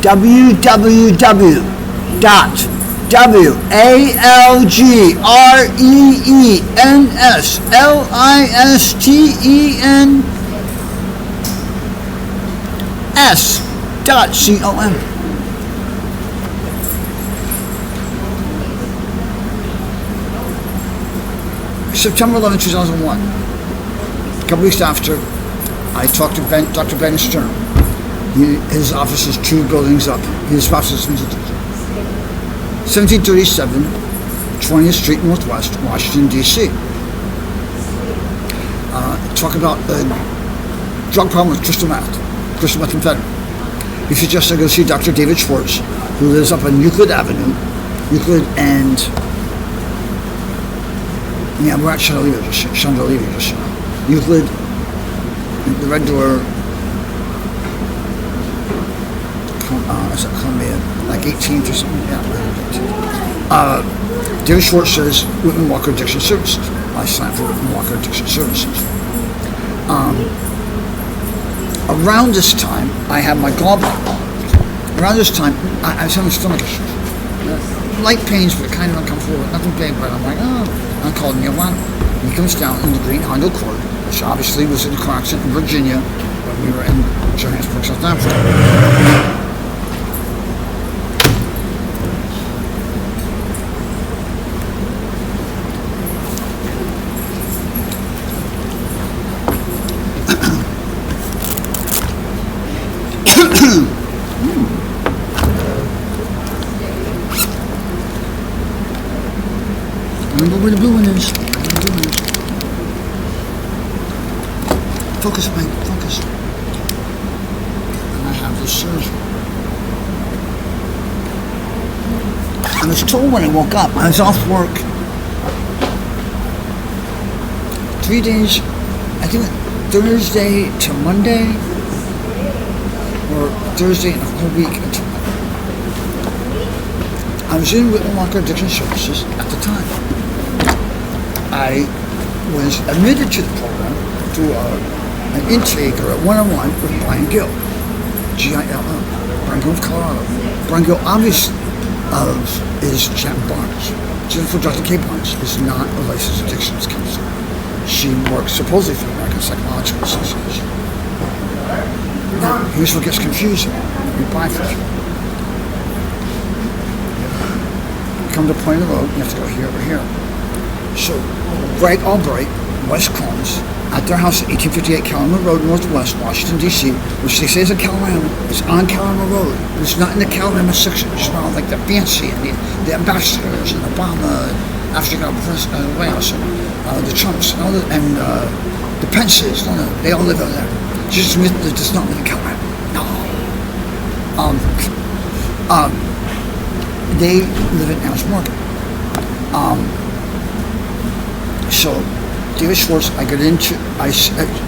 www.walrelensless.com. September 11, 2001. A couple weeks after, I talked to Dr. Ben Stern. His office is 2 buildings up. His office is 1737 20th Street Northwest, Washington, D.C. Talk about a drug problem with crystal methamphetamine. He suggests I go see Dr. David Schwartz, who lives up on Euclid Avenue. Euclid and... yeah, we're at Chandelier just now. Euclid, the Red Door, is that Columbia? Like 18th or something? Yeah. David Schwartz says Whitman Walker Addiction Services. I signed for Whitman Walker Addiction Services. Around this time, I had my gallbladder. Around this time, I was having stomach issues. Light pains, but kind of uncomfortable, nothing big, but I'm like, oh. I called Neil Lano. He comes down in the green Honda Accord, which obviously was in a car accident in Virginia when we were in Johannesburg, South Africa. Remember where the blue one is. Focus, Mike, focus. And I have this surgery. I was told when I woke up, I was off work 3 days, I think Thursday to Monday, or Thursday and a whole week until Monday. I was in Whitman Walker Addiction Services at the time. I was admitted to the program through an intake or a one-on-one with Brian Gill, G-I-L-L, Brian Gill of Colorado. Brian Gill obviously is Jen Barnes. Jennifer Dr. K. Barnes is not a licensed addictions counselor. She works supposedly for the American Psychological Association. Now, here's what gets confusing. We bifurcate. Come to Point of the Road, you have to go here or here. So, Bright Albright, West Combs, at their house at 1858 Calama Road, Northwest, Washington, D.C., which they say is in Calama, is on Calama Road. It's not in the Calama section. It's not like the fancy and the ambassadors and Obama and African White House and the Trumps and all the Pences. They all live over there. Just admit that it's not in Calama. No. They live in Alice Morgan. So, David Schwartz, I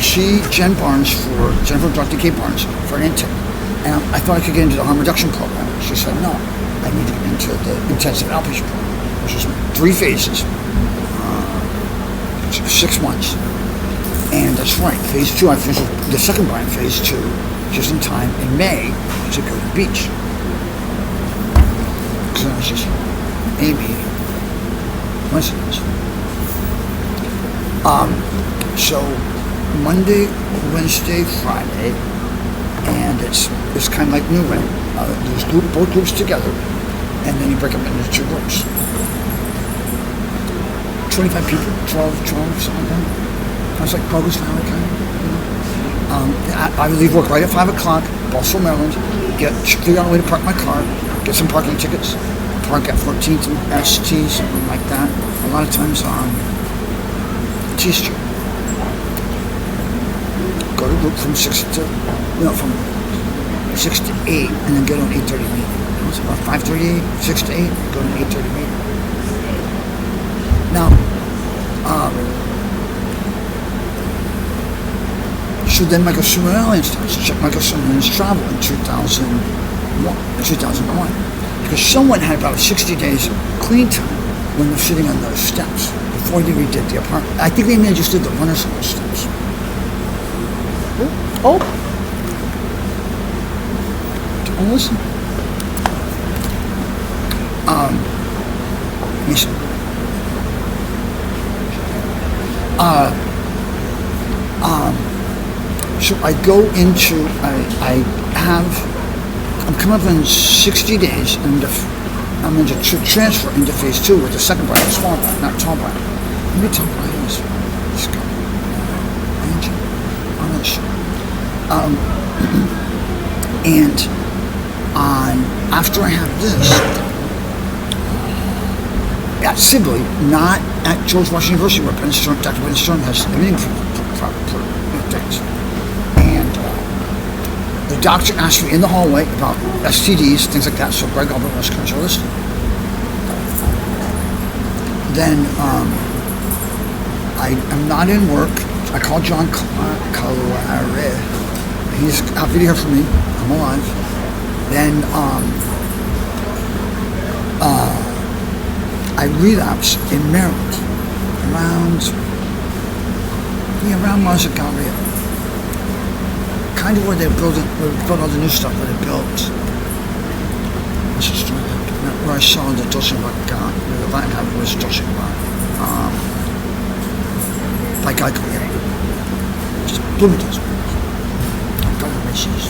see Jen Barnes for Jennifer Dr. K. Barnes for an intake. And I thought I could get into the harm reduction program. She said, no, I need to get into the intensive outpatient program, which is 3 phases, 6 months. And that's right, phase 2, I finished the second line, phase 2, just in time in May to go to the beach. So it's just maybe coincidence. So Monday, Wednesday, Friday, and it's kind of like New Ren. There's both groups together, and then you break them into 2 groups. 25 people, 12, something like that. I was like Progress Valley kind of, you know. I would leave work right at 5 o'clock, Baltimore, Maryland, figure out a way to park my car, get some parking tickets, park at 14th and ST, something like that. A lot of times on T Street. Go to group from 6 to 8, and then get on 8:30 meeting. It's about 5:38, 6 to 8, go to 8:30 meeting. Now, so then Michael Summerlin starts to check Michael Summerlin's travel in 2001. Because someone had about 60 days clean time when they're sitting on those steps before they redid the apartment. I think they may have just did the runners on those steps. Oh, listen. Mason. So I go into, I'm coming up in 60 days, and I'm going to transfer into phase 2 with the second bride, small bride, not tall bride. How many tall bride is this guy? Angie. I'm not sure. And after I have this, at Sibley, not at George Washington University, where Dr. Ben Stern has everything things. And the doctor asked me in the hallway about STDs, things like that, so Greg Albert was control this. Then I'm not in work. I called John Calare. He's happy to hear from me. I'm alive. Then I relapse in Maryland around Marza Galleria. Kind of where they built all the new stuff where they built. Where I saw the Dolce & Gabbana, where the Latin habit was Dolce & Gabbana. By Geico, yeah. Bloomingdale's. Geico Macy's.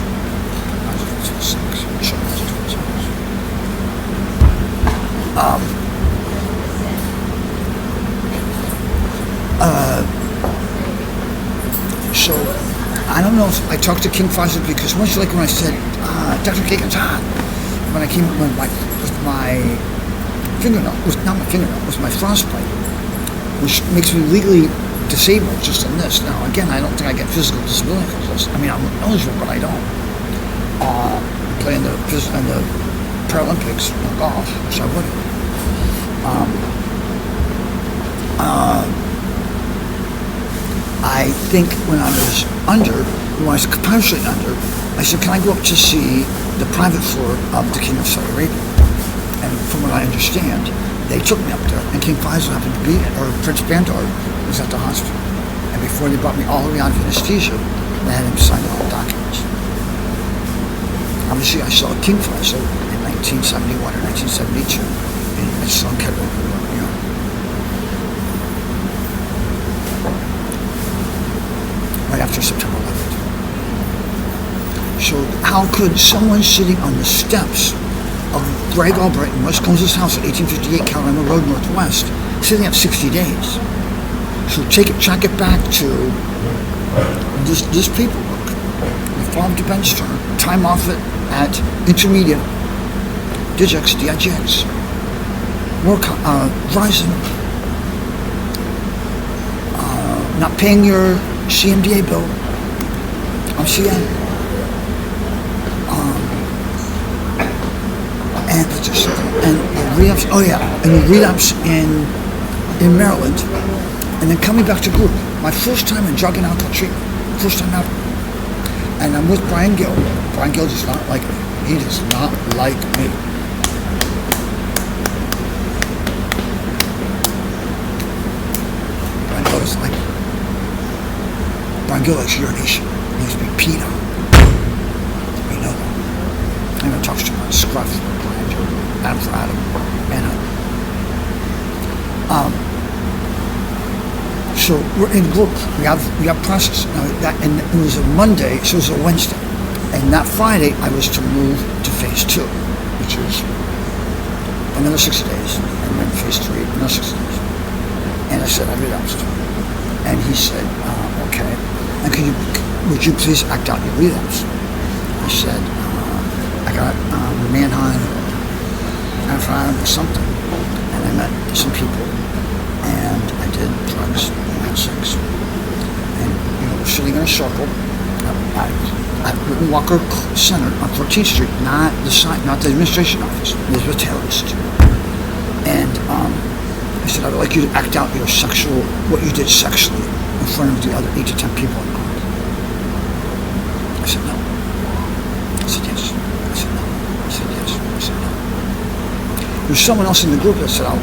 So I don't know if I talked to King Fawcett, because much like when I said, Dr. Kagan's hot, when I came with my fingernail, not my fingernail, was my frostbite, which makes me legally disabled just on this. Now, again, I don't think I get physical disability for this. I mean, I'm eligible, but I don't. Play in the Paralympics in golf, which I wouldn't. I think when I was partially under, I said, can I go up to see the private floor of the King of Saudi Arabia? And from what I understand, they took me up there, and King Faisal happened to be, or Prince Bandar was at the hospital. And before they brought me all the way out of anesthesia, they had him sign all the documents. Obviously, I saw King Faisal in 1971 or 1972 in Sloan Kettering, New York. Right after September 11th. So how could someone sitting on the steps of Greg Albright in West Combs' house at 1858 Carolina Road Northwest, sitting at 60 days? So track it back to this paperwork. The farm to Ben Stern, time off it at intermediate, Digix, DIGX, work, Verizon, not paying your CMDA bill, CM, and relapse. Oh yeah, and the relapse in Maryland, and then coming back to group. My first time in drug and alcohol treatment, first time ever. And I'm with Brian Gill. Brian Gill does not like me. He does not like me. Brian Gill doesn't like me. Brian Gill likes urination. He needs to be peed on. We know that. I'm going to talk to my scruff, Brian Gill, Adam for Adam, and so we're in group. We have process. Now and it was a Monday, so it was a Wednesday. And that Friday, I was to move to phase 2, which is another 60 days, and then phase 3, another 60 days. And I said, I relapsed. And he said, okay. And would you please act out your relapse? I said, I got Manheim, Afron, or something. And I met some people, and I did drugs and had sex. And, we're sitting in a circle at Whitman Walker Center on 14th Street, not the administration office, Elizabeth Taylor's. And I said, I would like you to act out your what you did sexually in front of the other 8 to 10 people in the group. I said, no. I said, yes. I said, no. I said, yes. I said, no. There was someone else in the group that said, I'll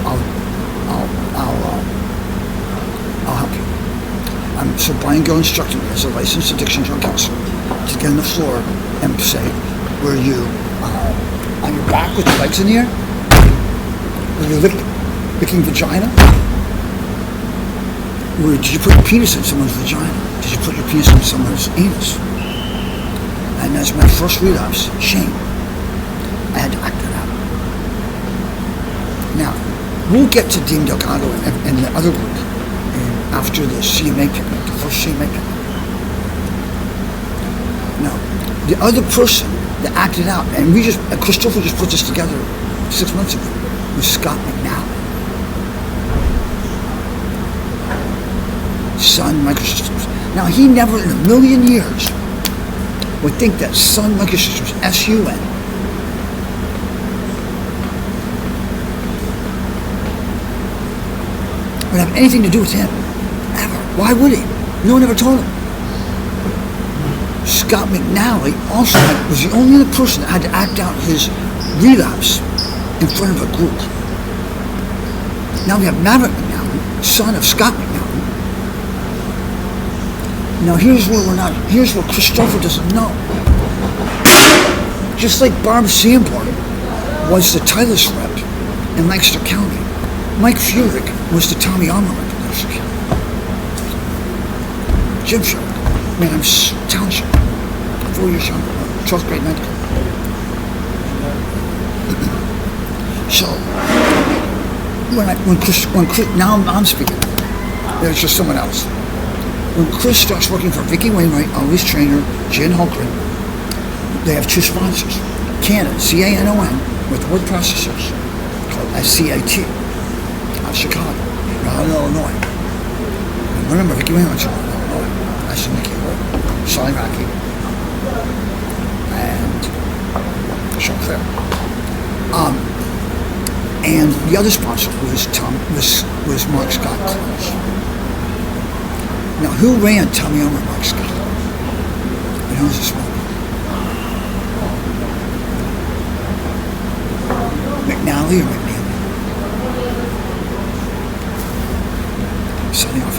help you. So Brian Gill instructed me as a licensed addiction drug counselor to get on the floor and say, were you on your back with your legs in the air? Were you licking vagina? Or did you put your penis in someone's vagina? Did you put your penis in someone's anus? And that's my first relapse. Shame. I had to act it out. Now, we'll get to Dean Delgado and the other group after the CMA picnic, the first CMA picnic. Now, the other person that acted out, and Christopher just put this together 6 months ago, was Scott McNally. Sun Microsystems. Now, he never in a million years would think that Sun Microsystems, S-U-N, would have anything to do with him. Ever. Why would he? No one ever told him. Scott McNally also was the only other person that had to act out his relapse in front of a group. Now we have Maverick McNally, son of Scott McNally. Now here's where Christopher doesn't know. Just like Barb Sanborn was the Tylus rep in Lancaster County, Mike Furyk was the Tommy Armour rep in Lancaster County. Jim Furyk, Manham's Township, 4 years younger, 12th grade medical. So when Chris, now I'm speaking, there's just someone else. When Chris starts working for Vicki Wainwright, Ali's trainer, Jen Holgren, they have two sponsors. Canon, C-A-N-O-N, with word processors, called SCAT, out of Chicago, out of Illinois. And remember, Vicki Wainwright's from Illinois. That's Nikki Holt, Sally Rocky, and Sean Fair. And the other sponsor was Mark Scott Close. Now, who ran Tommy Armour Mark Scott? And who was the smoker? McNally or McNally? Something off